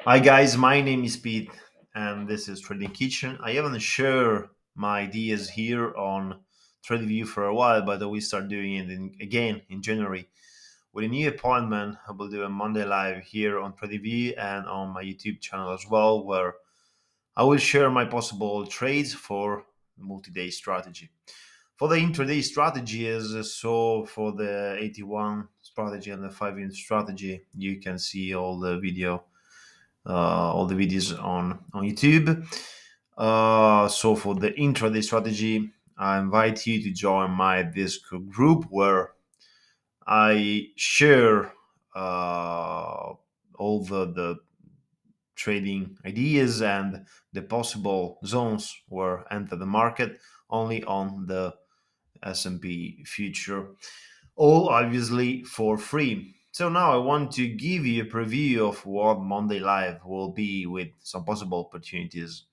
Hi guys, my name is Pete and this is Trading Kitchen. I haven't shared my ideas here on TradingView for a while, but we start doing it again in January. With a new appointment, I will do a Monday live here on TradingView and on my YouTube channel as well, where I will share my possible trades for multi-day strategy. For the intraday strategy is for the 81 strategy and the 5-in strategy, you can see all the videos on YouTube. So for the intraday strategy, I invite you to join my Discord group where I share all the trading ideas and the possible zones where enter the market only on the S&P future, all obviously for free. So now I want to give you a preview of what Monday Live will be with some possible opportunities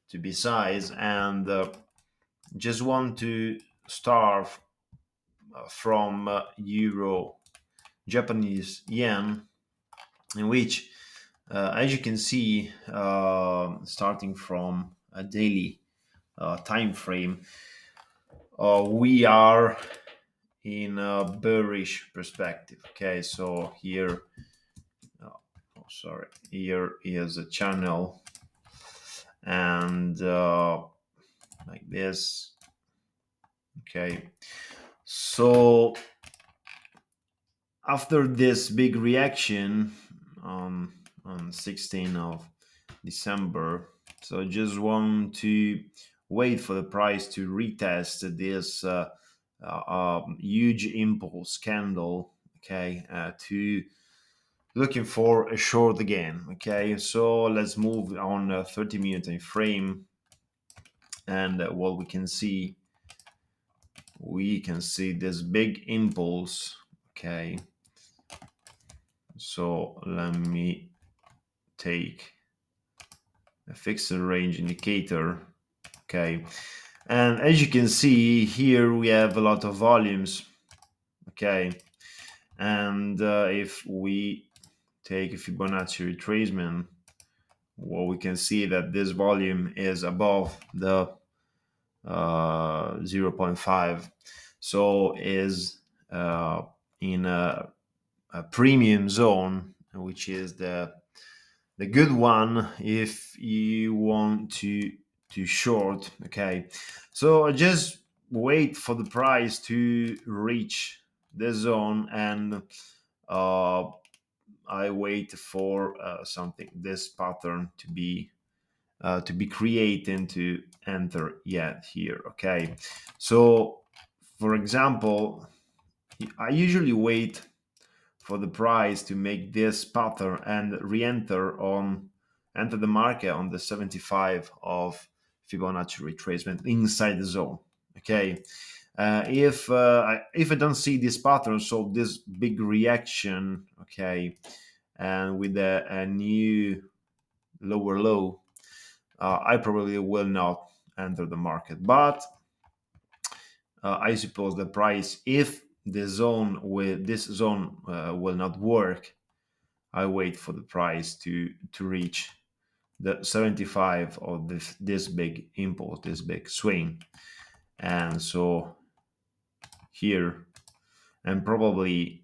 to be sized, and just want to start from euro Japanese yen, in which as you can see, starting from a daily time frame, we are in a bearish perspective. Okay, so here, sorry, here is a channel, and like this. Okay, so after this big reaction on 16th of December, so I just want to wait for the price to retest this huge impulse candle. Okay, to looking for a short again. Okay, so let's move on a 30-minute time frame, and what we can see this big impulse. Okay, so let me take a fixed range indicator. Okay, and as you can see here, we have a lot of volumes. Okay, and if we take a Fibonacci retracement, well, we can see that this volume is above the zero 0.5, so is in a premium zone, which is the good one if you want to short. Okay, so I just wait for the price to reach this zone, and uh, I wait for something, this pattern to be created and to enter yet here. Okay, so for example, I usually wait for the price to make this pattern and enter the market on the 75 of Fibonacci retracement inside the zone. Okay, if I don't see this pattern, so this big reaction, okay, and with a new lower low, I probably will not enter the market. But I suppose the price, if the zone with this zone will not work, I wait for the price to reach the 75 of this big impulse, this big swing, and so here, and probably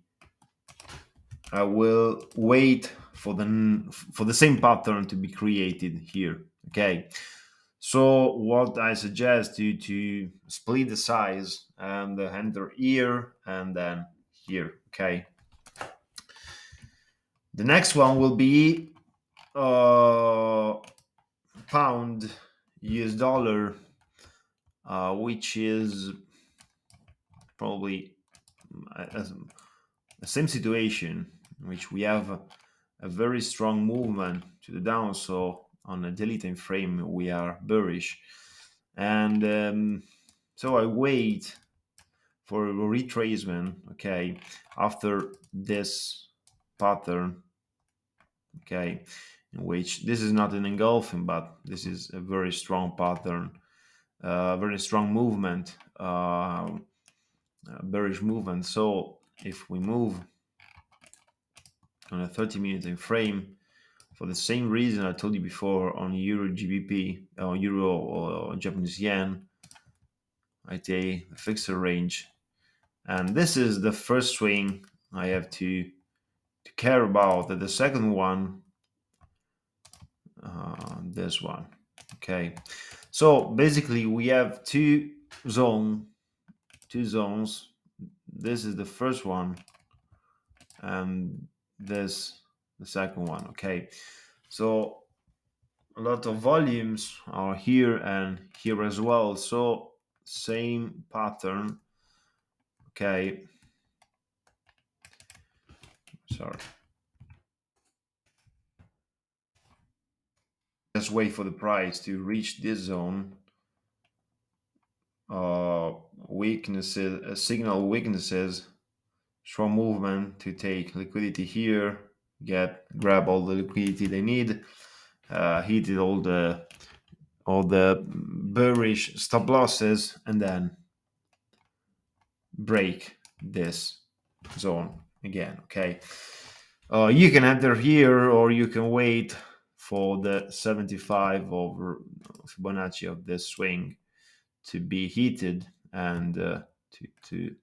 I will wait for the same pattern to be created here. Okay, so what I suggest you to split the size and enter here and then here. Okay, the next one will be pound US dollar, which is probably the same situation, in which we have a very strong movement to the down. So on a daily time frame, we are bearish, and so I wait for a retracement. Okay, after this pattern. Okay, in which this is not an engulfing, but this is a very strong pattern, very strong movement, bearish movement. So if we move on a 30-minute time frame for the same reason I told you before on Euro GBP or Euro or Japanese yen. I take the fixed range, and this is the first swing I have to care about. The second one, this one. Okay, so basically we have two zones. This is the first one, and this the second one. Okay, so a lot of volumes are here and here as well, so same pattern. Okay, sorry, just wait for the price to reach this zone. Weaknesses, signal weaknesses, strong movement to take liquidity here, grab all the liquidity they need, hit all the bearish stop losses, and then break this zone again. Okay, you can enter here, or you can wait for the 75 over Fibonacci of this swing to be heated and to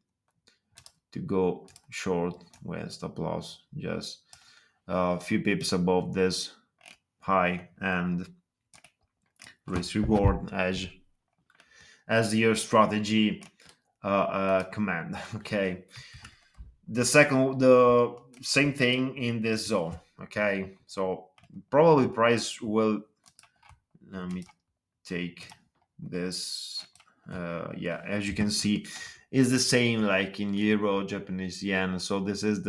go short with stop loss just a few pips above this high, and risk reward as your strategy command. Okay, the same thing in this zone. Okay, so probably price will, let me take this, yeah, as you can see, is the same like in Euro, Japanese yen. So this is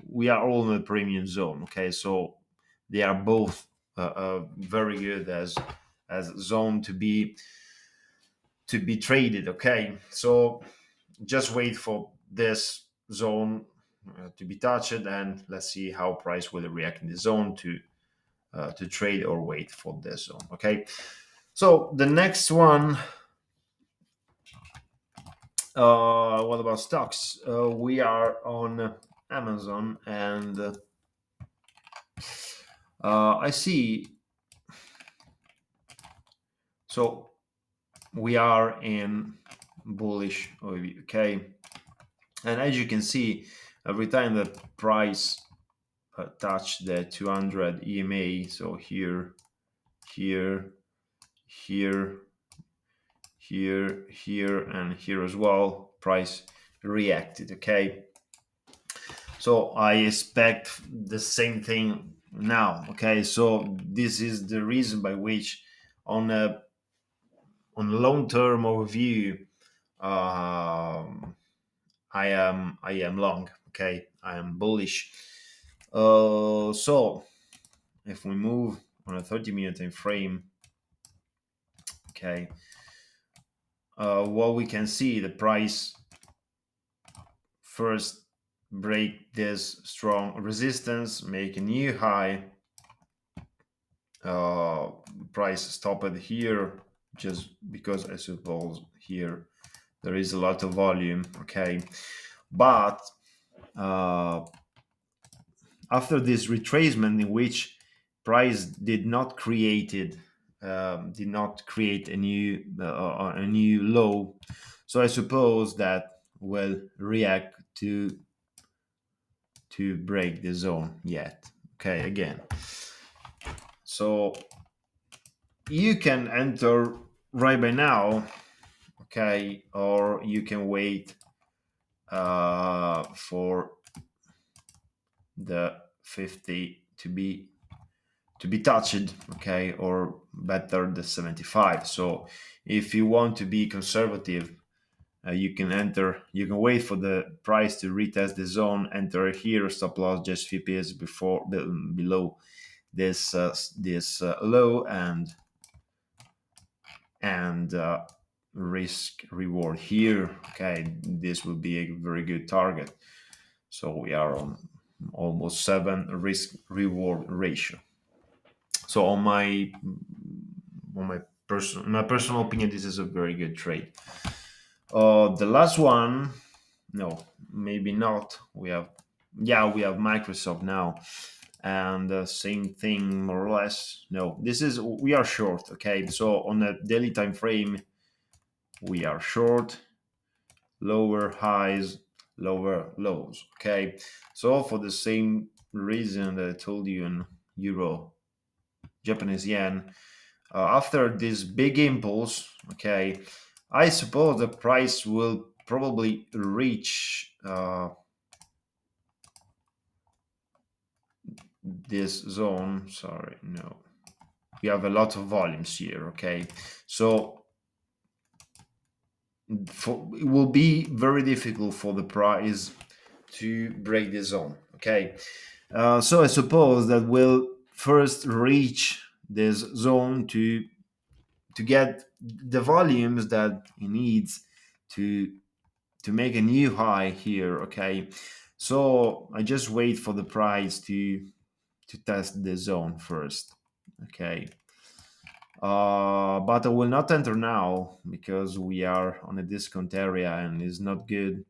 we are all in the premium zone. Okay, so they are both very good as zone to be traded. Okay, so just wait for this zone to be touched, and let's see how price will react in the zone to trade, or wait for this zone. Okay, so the next one, what about stocks? We are on Amazon, and I see. So we are in bullish overview. Okay, and as you can see, every time the price touch the 200 EMA, so here, here, here, here, and here as well, price reacted. Okay, so I expect the same thing now. Okay, so this is the reason by which on a long-term overview, I am long. Okay, I am bullish. So if we move on a 30-minute time frame, okay, what we can see, the price first break this strong resistance, make a new high, price stop it here, just because I suppose here there is a lot of volume. Okay, but after this retracement, in which price did not create a new low, so I suppose that will react to break the zone yet. Okay, again, so you can enter right by now. Okay, or you can wait for the 50 to be touched. Okay, or better, the 75. So if you want to be conservative, you can wait for the price to retest the zone, enter here, stop loss just few pips below this low, and risk reward here. Okay, this will be a very good target. So we are on almost 7 risk reward ratio. So on my personal opinion, this is a very good trade. The last one, no, maybe not. We have Microsoft now, and same thing more or less. No, this is, we are short. Okay, so on a daily time frame we are short, lower highs, lower lows. Okay, so for the same reason that I told you in euro, Japanese yen, after this big impulse, okay, I suppose the price will probably reach this zone. Sorry, no, we have a lot of volumes here. Okay, so it will be very difficult for the price to break the zone. Okay, so I suppose that we'll first reach this zone to get the volumes that it needs to make a new high here. Okay, so I just wait for the price to test the zone first. Okay, but I will not enter now because we are on a discount area and it's not good.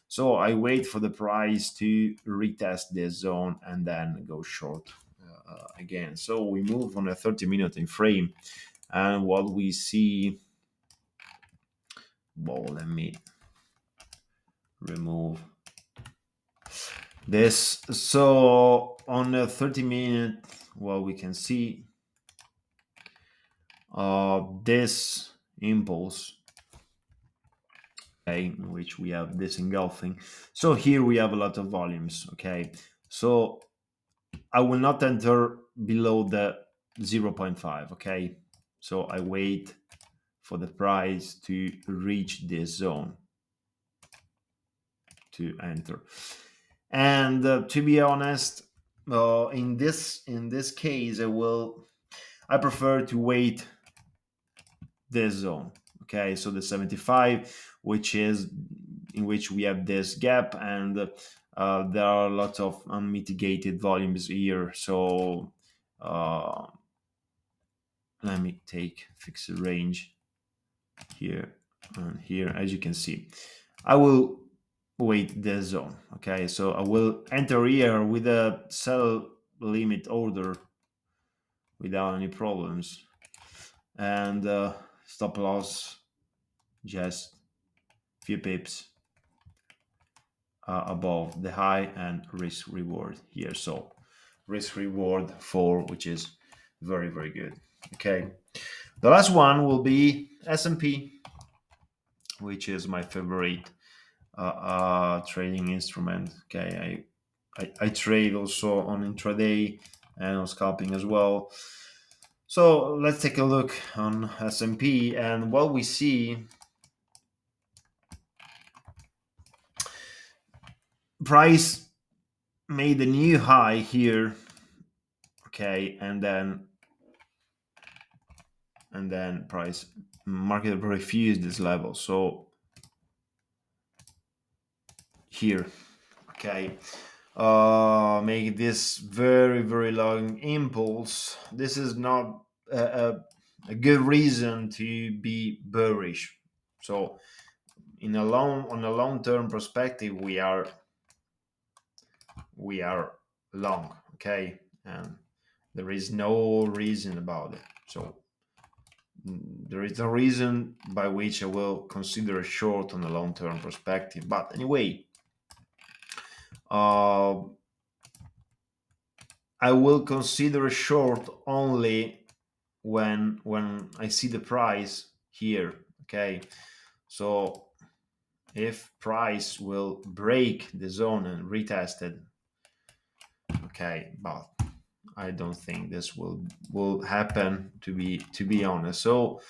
So I wait for the price to retest this zone and then go short again. So we move on a 30-minute in frame, and what we see, well, let me remove this. So on a 30-minute, what we can see, this impulse, okay, in which we have this engulfing. So here we have a lot of volumes. Okay, so I will not enter below the zero point 0.5. Okay, so I wait for the price to reach this zone to enter. And to be honest, in this case, I prefer to wait this zone. Okay, so the 75, which is in which we have this gap, and there are a lot of unmitigated volumes here. So let me take fixed range here and here. As you can see, I will wait this zone. Okay, so I will enter here with a sell limit order without any problems, and stop loss just few pips above the high, and risk reward here. So risk reward 4, which is very, very good. Okay, the last one will be S&P, which is my favorite trading instrument. Okay, I trade also on intraday and on scalping as well. So let's take a look on S&P, and what we see, price made a new high here. Okay, and then price market refused this level. So here, okay, make this very, very long impulse. This is not a good reason to be bearish. So on a long term perspective, we are long. Okay, and there is no reason about it. So there is no reason by which I will consider a short on a long term perspective. But anyway, uh, I will consider a short only when I see the price here. Okay, so if price will break the zone and retest it, okay, but I don't think this will happen, to be honest. So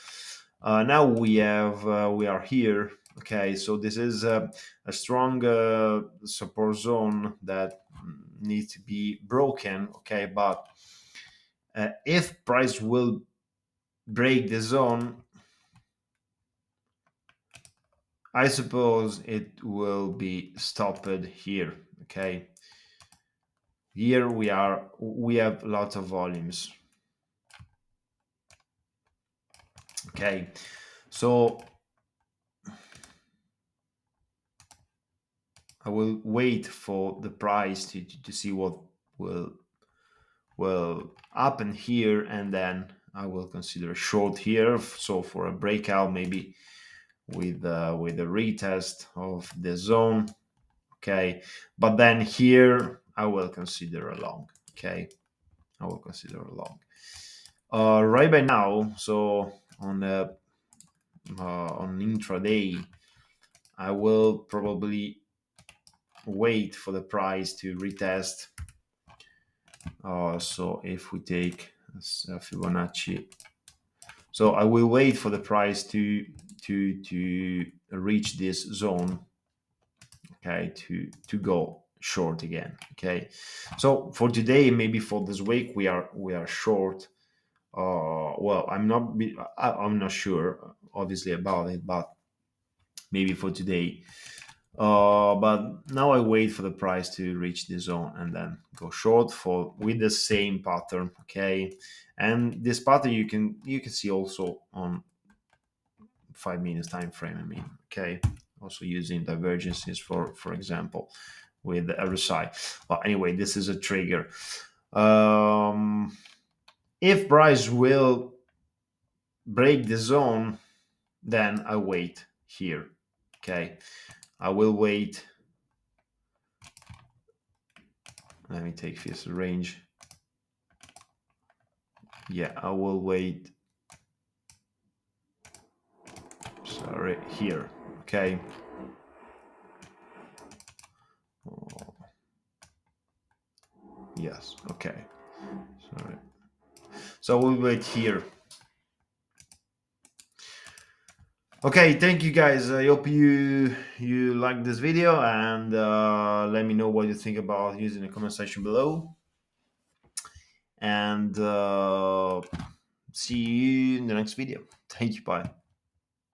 now we are here. Okay, so this is a strong support zone that needs to be broken. Okay, but if price will break the zone, I suppose it will be stopped here. Okay, here we have lots of volumes. Okay, so I will wait for the price to see what will will happen here, and then I will consider a short here. So for a breakout, maybe with a retest of the zone. Okay, but then here I will consider a long. Okay, I will consider a long. Right by now, so on intraday, I will probably wait for the price to retest. So if we take Fibonacci, so I will wait for the price to reach this zone, okay, to go short again. Okay, so for today, maybe for this week, we are short. Well, I'm not sure, obviously, about it, but maybe for today. But now I wait for the price to reach the zone and then go short for with the same pattern. Okay, and this pattern you can see also on 5 minutes time frame. I mean, okay, also using divergences for example with the RSI. But anyway, this is a trigger. If price will break the zone, then I wait here. Okay, I will wait. Let me take this range. Yeah, I will wait. Sorry, here. Okay. Oh, yes. Okay. Sorry. So we'll wait here. Okay, thank you guys. I hope you like this video, and let me know what you think about using the comment section below. And see you in the next video. Thank you. Bye.